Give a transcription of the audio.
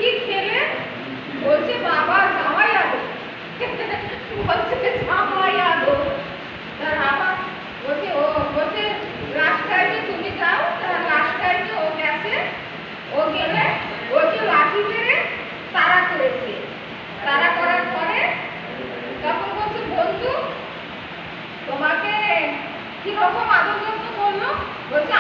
কি খেলে? বলছে বাবা জামাই আদো। বলছে জামাই আদো। তার আবার বলছে ও বলছে রাস্তায় যে তুমি যাও, তার রাস্তায় যে ও গেছে, ও গেলে ওকে লাঠি মেরে তাড়া করেছে। তাড়া করার পরে তখন বলছে বন্ধু তোমাকে কিরকম আদর যত্ন করলো? বলছে